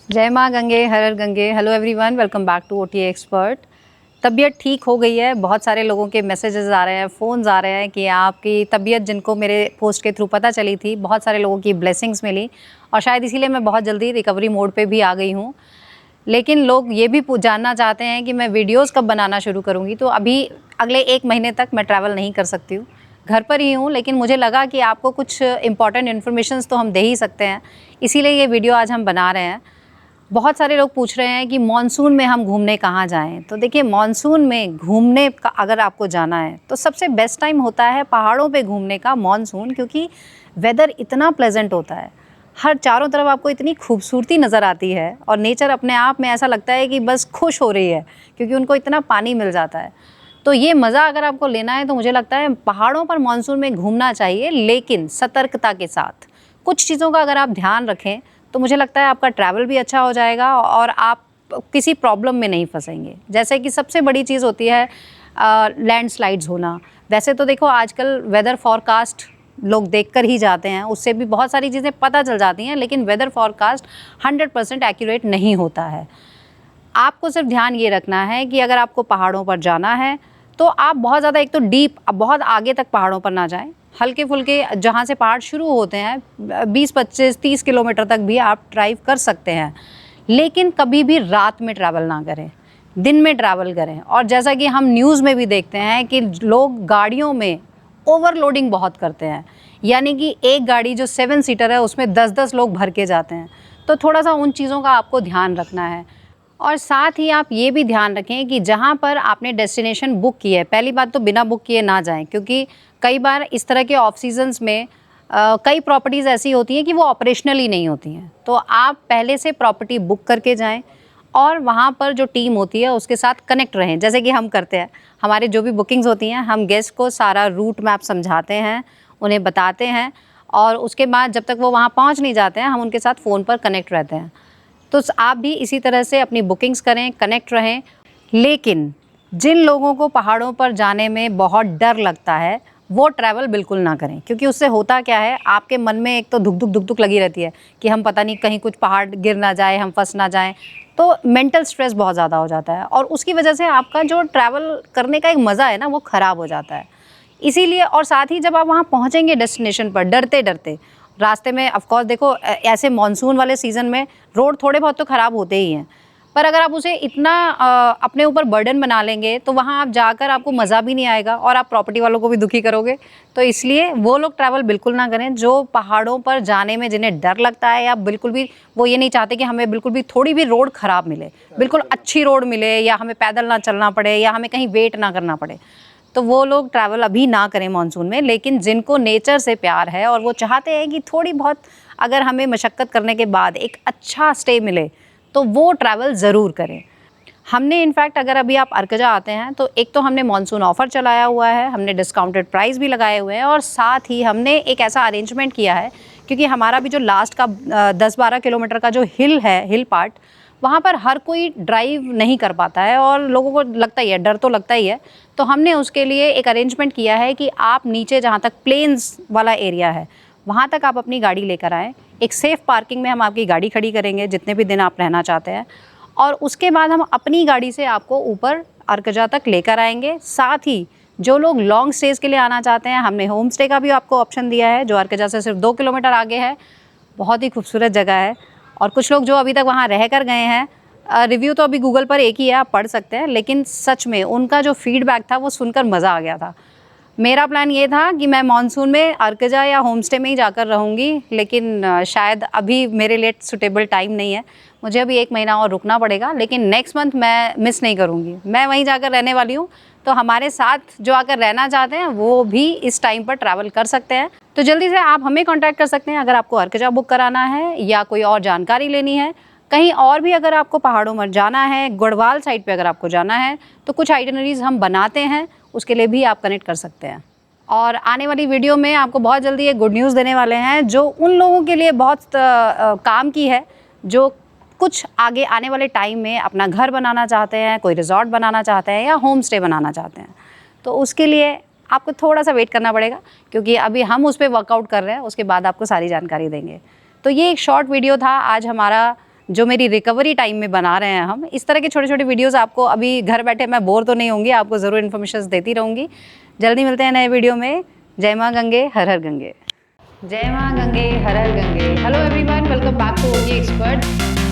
जय माँ गंगे हर हर गंगे। Hello everyone, welcome back to OTA expert. तबीयत ठीक हो गई है। बहुत सारे लोगों के मैसेजेस आ रहे हैं, फ़ोन्स आ रहे हैं कि आपकी तबीयत, जिनको मेरे पोस्ट के थ्रू पता चली थी, बहुत सारे लोगों की ब्लेसिंग्स मिली और शायद इसीलिए मैं बहुत जल्दी रिकवरी मोड पे भी आ गई हूँ। लेकिन लोग ये भी जानना चाहते हैं कि मैं वीडियोज़ कब बनाना शुरू करूँगी। तो अभी अगले 1 महीने तक मैं ट्रैवल नहीं कर सकती हूँ, घर पर ही हूँ। लेकिन मुझे लगा कि आपको कुछ इंपॉर्टेंट इन्फॉर्मेशंस तो हम दे ही सकते हैं, इसीलिए ये वीडियो आज हम बना रहे हैं। बहुत सारे लोग पूछ रहे हैं कि मॉनसून में हम घूमने कहाँ जाएं। तो देखिए, मॉनसून में घूमने का अगर आपको जाना है तो सबसे बेस्ट टाइम होता है पहाड़ों पे घूमने का, मॉनसून, क्योंकि वेदर इतना प्लेजेंट होता है। हर चारों तरफ आपको इतनी खूबसूरती नज़र आती है और नेचर अपने आप में ऐसा लगता है कि बस खुश हो रही है, क्योंकि उनको इतना पानी मिल जाता है। तो ये मज़ा अगर आपको लेना है तो मुझे लगता है पहाड़ों पर मॉनसून में घूमना चाहिए, लेकिन सतर्कता के साथ। कुछ चीज़ों का अगर आप ध्यान रखें तो मुझे लगता है आपका ट्रैवल भी अच्छा हो जाएगा और आप किसी प्रॉब्लम में नहीं फंसेंगे। जैसे कि सबसे बड़ी चीज़ होती है लैंडस्लाइड्स होना। वैसे तो देखो, आजकल वेदर फॉरकास्ट लोग देखकर ही जाते हैं, उससे भी बहुत सारी चीज़ें पता चल जाती हैं, लेकिन वेदर फॉरकास्ट 100% एक्यूरेट नहीं होता है। आपको सिर्फ ध्यान ये रखना है कि अगर आपको पहाड़ों पर जाना है तो आप बहुत ज़्यादा, एक तो डीप, बहुत आगे तक पहाड़ों पर ना जाएं। हल्के फुल्के जहाँ से पहाड़ शुरू होते हैं 20-25-30 किलोमीटर तक भी आप ड्राइव कर सकते हैं, लेकिन कभी भी रात में ट्रैवल ना करें, दिन में ट्रैवल करें। और जैसा कि हम न्यूज़ में भी देखते हैं कि लोग गाड़ियों में ओवरलोडिंग बहुत करते हैं, यानी कि एक गाड़ी जो 7 सीटर है उसमें 10-10 लोग भर के जाते हैं। तो थोड़ा सा उन चीज़ों का आपको ध्यान रखना है। और साथ ही आप ये भी ध्यान रखें कि जहाँ पर आपने डेस्टिनेशन बुक की है, पहली बात तो बिना बुक किए ना जाएं, क्योंकि कई बार इस तरह के ऑफ सीजन्स में कई प्रॉपर्टीज़ ऐसी होती हैं कि वो ऑपरेशनल ही नहीं होती हैं। तो आप पहले से प्रॉपर्टी बुक करके जाएं और वहाँ पर जो टीम होती है उसके साथ कनेक्ट रहें, जैसे कि हम करते हैं। हमारी जो भी बुकिंग्स होती हैं, हम गेस्ट को सारा रूट मैप समझाते हैं, उन्हें बताते हैं, और उसके बाद जब तक वो वहाँ पहुँच नहीं जाते हैं, हम उनके साथ फ़ोन पर कनेक्ट रहते हैं। तो आप भी इसी तरह से अपनी बुकिंग्स करें, कनेक्ट रहें। लेकिन जिन लोगों को पहाड़ों पर जाने में बहुत डर लगता है, वो ट्रैवल बिल्कुल ना करें, क्योंकि उससे होता क्या है, आपके मन में एक तो धुक धुक लगी रहती है कि हम पता नहीं कहीं कुछ पहाड़ गिर ना जाए, हम फंस ना जाएं। तो मेंटल स्ट्रेस बहुत ज़्यादा हो जाता है और उसकी वजह से आपका जो ट्रैवल करने का एक मज़ा है ना, वो ख़राब हो जाता है। इसीलिए, और साथ ही जब आप वहाँ पहुँचेंगे डेस्टिनेशन पर डरते डरते, रास्ते में ऑफ कोर्स देखो, ऐसे मॉनसून वाले सीज़न में रोड थोड़े बहुत तो ख़राब होते ही हैं, पर अगर आप उसे इतना अपने ऊपर बर्डन बना लेंगे तो वहाँ आप जाकर आपको मज़ा भी नहीं आएगा और आप प्रॉपर्टी वालों को भी दुखी करोगे। तो इसलिए वो लोग ट्रैवल बिल्कुल ना करें जो पहाड़ों पर जाने में जिन्हें डर लगता है, या बिल्कुल भी वो ये नहीं चाहते कि हमें बिल्कुल भी थोड़ी भी रोड ख़राब मिले, बिल्कुल अच्छी रोड मिले, या हमें पैदल ना चलना पड़े, या हमें कहीं वेट ना करना पड़े। तो वो लोग ट्रैवल अभी ना करें मॉनसून में। लेकिन जिनको नेचर से प्यार है और वो चाहते हैं कि थोड़ी बहुत अगर हमें मशक्क़त करने के बाद एक अच्छा स्टे मिले, तो वो ट्रैवल ज़रूर करें। हमने इनफैक्ट, अगर अभी आप अर्कजा आते हैं तो एक तो हमने मॉनसून ऑफ़र चलाया हुआ है, हमने डिस्काउंटेड प्राइस भी लगाए हुए हैं, और साथ ही हमने एक ऐसा अरेंजमेंट किया है, क्योंकि हमारा भी जो लास्ट का 10-12 किलोमीटर का जो हिल है, हिल पार्ट, वहाँ पर हर कोई ड्राइव नहीं कर पाता है और लोगों को लगता ही है, डर तो लगता ही है। तो हमने उसके लिए एक अरेंजमेंट किया है कि आप नीचे जहाँ तक प्लेन्स वाला एरिया है, वहाँ तक आप अपनी गाड़ी लेकर आएँ। एक सेफ़ पार्किंग में हम आपकी गाड़ी खड़ी करेंगे जितने भी दिन आप रहना चाहते हैं, और उसके बाद हम अपनी गाड़ी से आपको ऊपर अर्कजा तक लेकर आएंगे। साथ ही जो लोग लॉन्ग स्टेज़ के लिए आना चाहते हैं, हमने होम स्टे का भी आपको ऑप्शन दिया है, जो अर्कजा से सिर्फ 2 किलोमीटर आगे है। बहुत ही खूबसूरत जगह है, और कुछ लोग जो अभी तक वहाँ रह कर गए हैं, रिव्यू तो अभी गूगल पर एक ही है, आप पढ़ सकते हैं, लेकिन सच में उनका जो फीडबैक था वो सुनकर मज़ा आ गया था। मेरा प्लान ये था कि मैं मॉनसून में अर्कजा या होम स्टे में ही जाकर रहूँगी, लेकिन शायद अभी मेरे लिए सूटेबल टाइम नहीं है, मुझे अभी 1 महीना और रुकना पड़ेगा। लेकिन नेक्स्ट मंथ मैं मिस नहीं करूँगी, मैं वहीं जाकर रहने वाली हूँ। तो हमारे साथ जो आकर रहना चाहते हैं वो भी इस टाइम पर ट्रैवल कर सकते हैं। तो जल्दी से आप हमें कॉन्टैक्ट कर सकते हैं अगर आपको अर्कजा बुक कराना है या कोई और जानकारी लेनी है। कहीं और भी अगर आपको पहाड़ों में जाना है, गढ़वाल साइड पे अगर आपको जाना है, तो कुछ आइटिनरीज़ हम बनाते हैं, उसके लिए भी आप कनेक्ट कर सकते हैं। और आने वाली वीडियो में आपको बहुत जल्दी एक गुड न्यूज़ देने वाले हैं, जो उन लोगों के लिए बहुत काम की है, जो कुछ आगे आने वाले टाइम में अपना घर बनाना चाहते हैं, कोई रिज़ॉर्ट बनाना चाहते हैं या होम स्टे बनाना चाहते हैं। तो उसके लिए आपको थोड़ा सा वेट करना पड़ेगा, क्योंकि अभी हम उस पर वर्कआउट कर रहे हैं, उसके बाद आपको सारी जानकारी देंगे। तो ये एक शॉर्ट वीडियो था आज हमारा, जो मेरी रिकवरी टाइम में बना रहे हैं हम। इस तरह के छोटे छोटे वीडियोस आपको अभी घर बैठे मैं बोर तो नहीं होंगी, आपको ज़रूर इन्फॉर्मेशन देती रहूँगी। जल्दी मिलते हैं नए वीडियो में। जय माँ गंगे, हर हर गंगे। जय माँ गंगे, हर हर गंगे। Hello everyone, welcome back to OT expert.